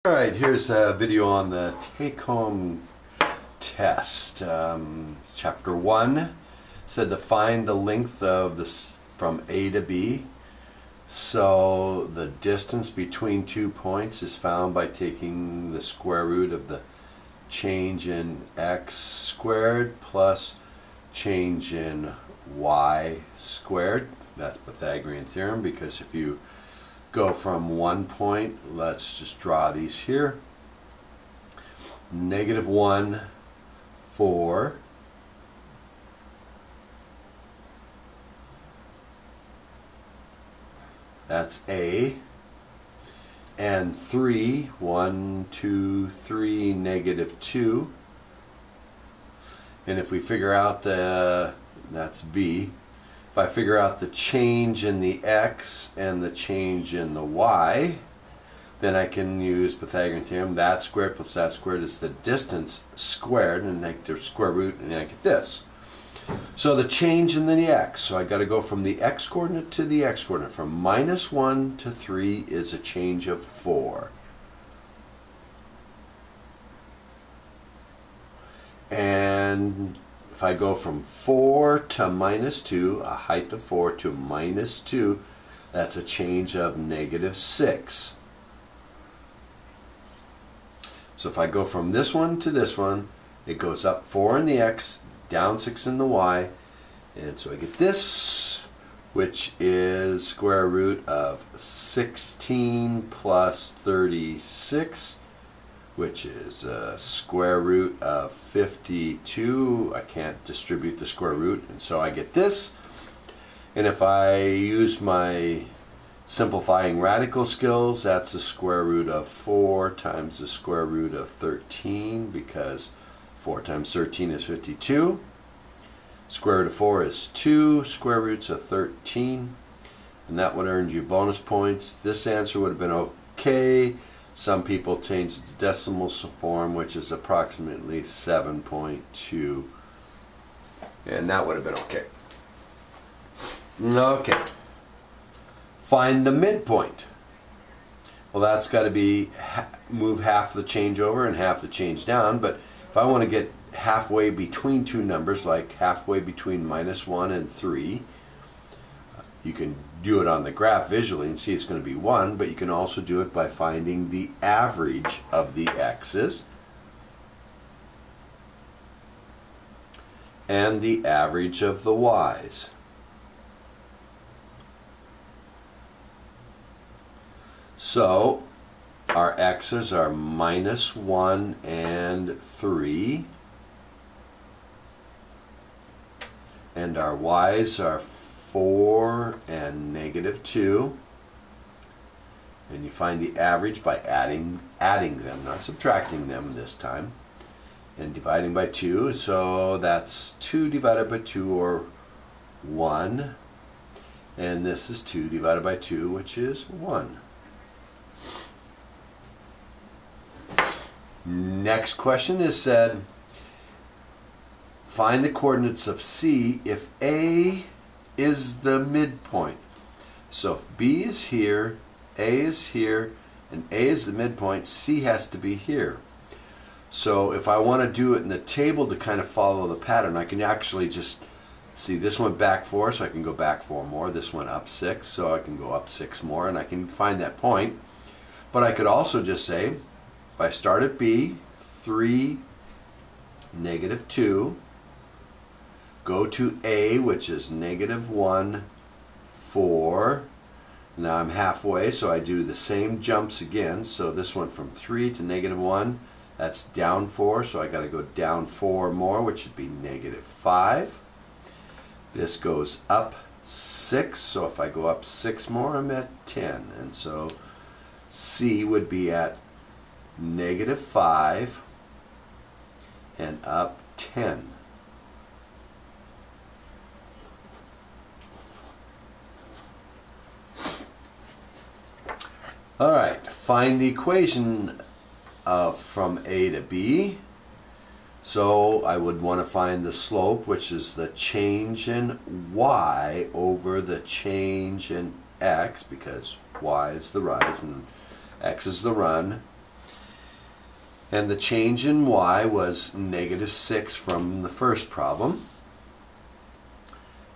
Alright, here's a video on the take-home test. Chapter 1 said to find the length of this from A to B. So the distance between 2 points is found by taking the square root of the change in x squared plus change in y squared. That's Pythagorean theorem, because if you go from 1 point, let's just draw these here. -1, 4. That's A. And 3, 1, 2, 3, -2. And if we figure out that's B. If I figure out the change in the x and the change in the y, then I can use Pythagorean theorem. That squared plus that squared is the distance squared, and I get the square root, and I get this. So the change in the x, so I got to go from the x coordinate to the x coordinate. From -1 to 3 is a change of 4. And if I go from 4 to -2, a height of 4 to -2, that's a change of -6. So if I go from this one to this one, it goes up 4 in the x, down 6 in the y, and so I get this, which is square root of 16 plus 36, which is square root of 52. I can't distribute the square root, and so I get this. And if I use my simplifying radical skills, that's the square root of 4 times the square root of 13, because 4 times 13 is 52. Square root of 4 is 2 square roots of 13, and that would earn you bonus points. This answer would have been okay. Some people change it to decimal form, which is approximately 7.2, and that would have been okay. Okay. Find the midpoint. Well, that's got to be move half the change over and half the change down, but if I want to get halfway between two numbers, like halfway between -1 and 3, you can do it on the graph visually and see it's going to be 1, but you can also do it by finding the average of the x's and the average of the y's. So our x's are -1 and 3, and our y's are 4 and -2, and you find the average by adding them, not subtracting them this time, and dividing by 2. So that's 2 divided by 2, or 1, and this is 2 divided by 2, which is 1. Next question is said, find the coordinates of C if A is the midpoint. So if B is here, A is here, and A is the midpoint, C has to be here. So if I want to do it in the table to kind of follow the pattern, I can actually just see this went back 4, so I can go back 4 more. This went up 6, so I can go up 6 more, and I can find that point. But I could also just say, if I start at B, 3, -2, go to A, which is -1, 4. Now I'm halfway, so I do the same jumps again. So this went from 3 to -1. That's down 4, so I got to go down 4 more, which would be -5. This goes up 6, so if I go up 6 more, I'm at 10. And so C would be at -5 and up 10. All right, find the equation from A to B. So I would want to find the slope, which is the change in y over the change in x, because y is the rise and x is the run. And the change in y was -6 from the first problem.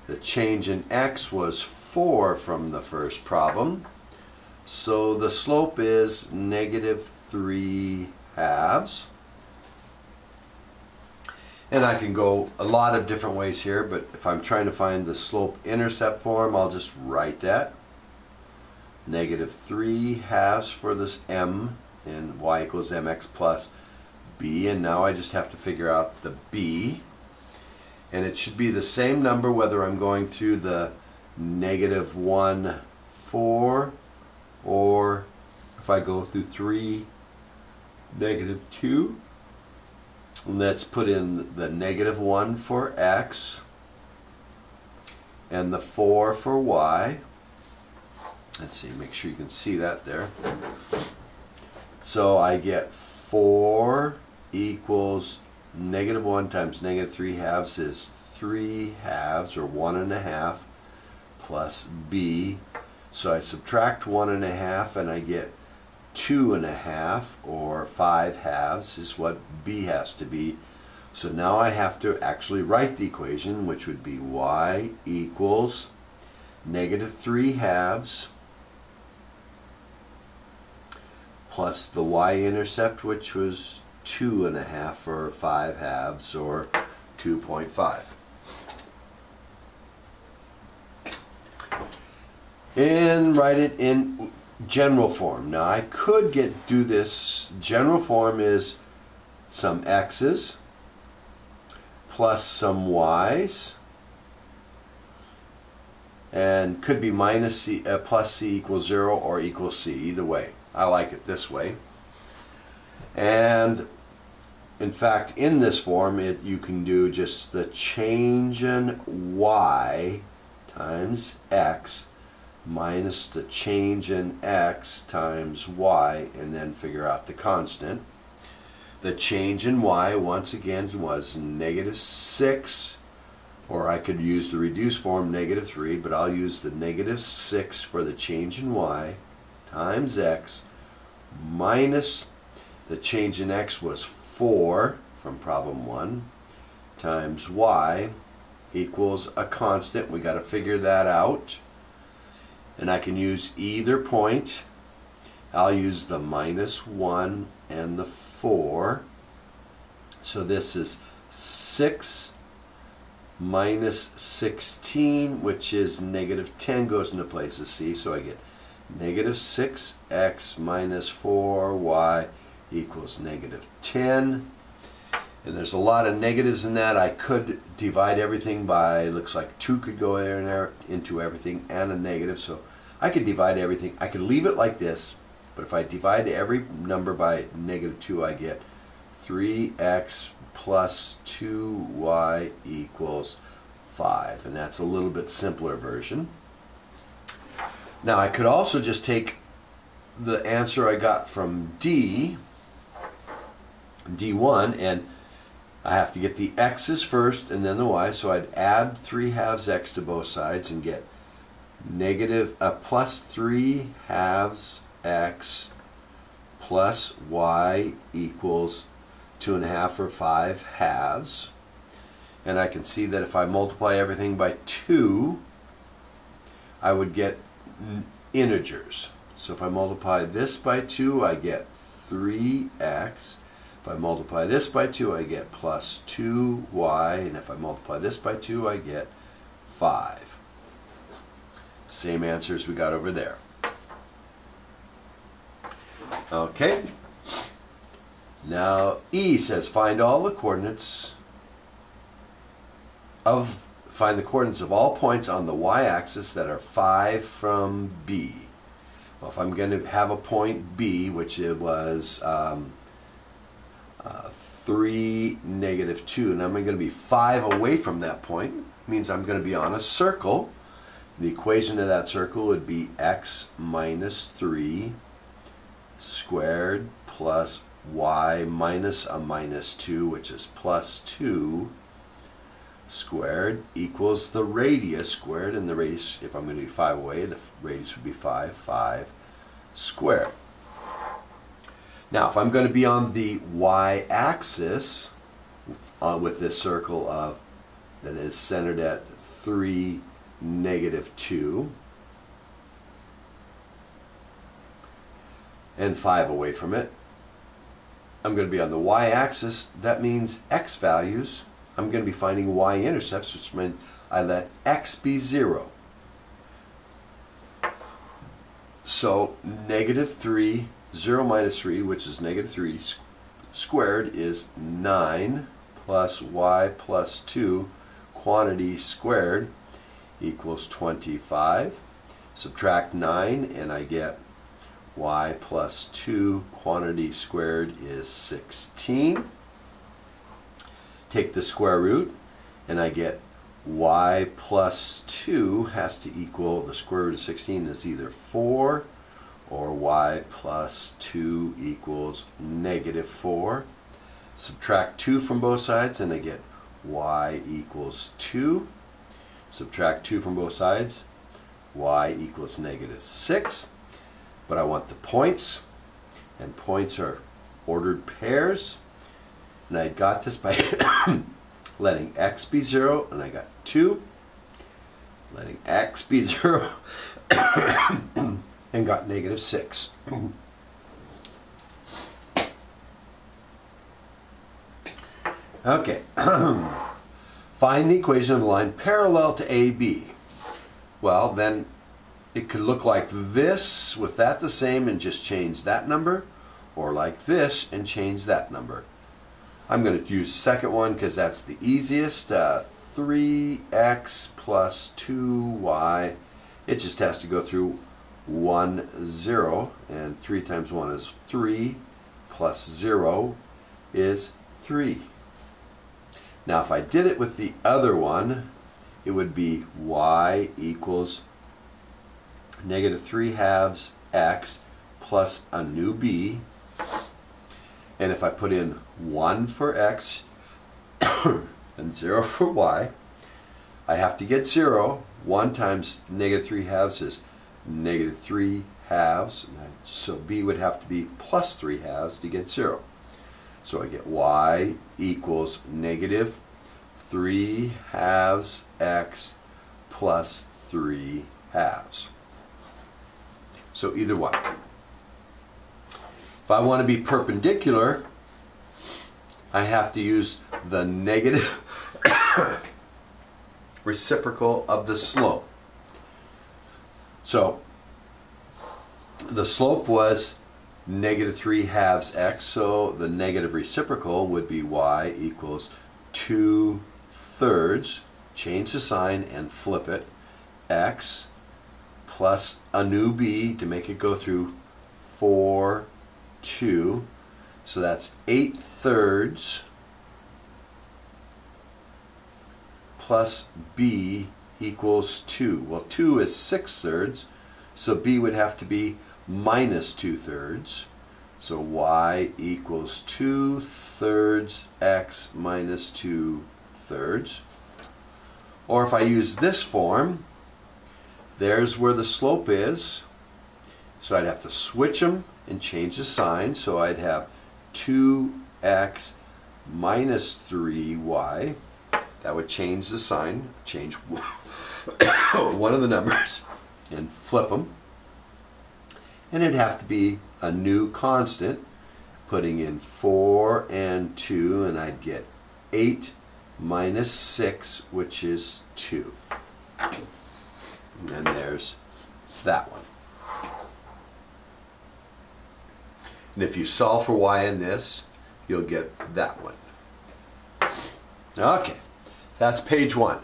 The change in x was 4 from the first problem. So the slope is -3/2. And I can go a lot of different ways here, but if I'm trying to find the slope-intercept form, I'll just write that. -3/2 for this m, and y equals mx plus b, and now I just have to figure out the b. And it should be the same number whether I'm going through the -1, 4, or if I go through 3, -2. Let's put in the -1 for x and the 4 for y. Let's see, make sure you can see that there. So I get 4 equals -1 times -3/2 is 3/2, or 1.5, plus b. So I subtract 1.5 and I get 2.5, or 5/2 is what b has to be. So now I have to actually write the equation, which would be y equals -3/2 plus the y-intercept, which was 2.5, or 5/2, or 2.5. And write it in general form. Now I could do this. General form is some x's plus some y's, and could be minus c, plus c equals 0 or equals c, either way. I like it this way. And in fact, in this form, you can do just the change in y times x minus the change in x times y, and then figure out the constant. The change in y, once again, was -6, or I could use the reduced form -3, but I'll use the -6 for the change in y times x minus the change in x was 4 from problem 1 times y equals a constant. We got to figure that out. And I can use either point. I'll use the -1 and the 4. So this is 6 minus 16, which is -10, goes into place of c. So I get -6x minus 4y equals -10. And there's a lot of negatives in that. I could divide everything by, looks like 2 could go in there into everything and a negative. So I could divide everything. I could leave it like this, but if I divide every number by -2, I get 3x plus 2y equals 5. And that's a little bit simpler version. Now I could also just take the answer I got from D1, and I have to get the x's first and then the y, so I'd add 3/2 x to both sides and get plus 3/2 x plus y equals 2.5, or 5/2. And I can see that if I multiply everything by 2, I would get integers. So if I multiply this by 2, I get 3x. If I multiply this by 2, I get plus 2y, and if I multiply this by 2, I get 5. Same answer as we got over there. Okay. Now E says find the coordinates of all points on the y-axis that are 5 from B. Well, if I'm going to have a point B, which it was 3, -2, and I'm going to be 5 away from that point, means I'm going to be on a circle. The equation of that circle would be x minus 3 squared plus y minus a -2, which is plus 2 squared, equals the radius squared, and the radius, if I'm going to be 5 away, the radius would be 5 squared. Now, if I'm going to be on the y-axis with this circle of that is centered at 3, -2, and 5 away from it, I'm going to be on the y-axis. That means x values. I'm going to be finding y-intercepts, which means I let x be 0. So -3, 0 minus 3, which is -3 squared, is 9 plus y plus 2 quantity squared equals 25. Subtract 9 and I get y plus 2 quantity squared is 16. Take the square root and I get y plus 2 has to equal, the square root of 16 is either 4 or y plus 2 equals -4. Subtract 2 from both sides and I get y equals 2. Subtract 2 from both sides, y equals -6. But I want the points, and points are ordered pairs. And I got this by letting x be 0, and I got 2. Letting x be 0, and got -6. Okay. Find the equation of the line parallel to AB. Well, then it could look like this with that the same and just change that number, or like this and change that number. I'm going to use the second one because that's the easiest. 3x plus 2y. It just has to go through 1, 0, and 3 times 1 is 3, plus 0 is 3. Now if I did it with the other one, it would be y equals -3/2 x plus a new b. And if I put in 1 for x and 0 for y, I have to get 0. 1 times -3/2 is -3/2. So b would have to be plus 3/2 to get 0. So I get y equals -3/2 x plus 3/2. So either one. If I want to be perpendicular, I have to use the negative reciprocal of the slope. So the slope was -3/2 x, so the negative reciprocal would be y equals 2/3. Change the sign and flip it. X plus a new b to make it go through 4, 2. So that's 8/3 plus b equals 2. Well, 2 is 6/3, so b would have to be minus 2/3. So y equals 2/3 x minus 2/3. Or if I use this form, there's where the slope is. So I'd have to switch them and change the sign. So I'd have 2x minus 3y. That would change the sign, change one of the numbers and flip them. And it'd have to be a new constant, putting in 4 and 2, and I'd get 8 minus 6, which is 2. And then there's that one. And if you solve for y in this, you'll get that one. Okay, that's page 1.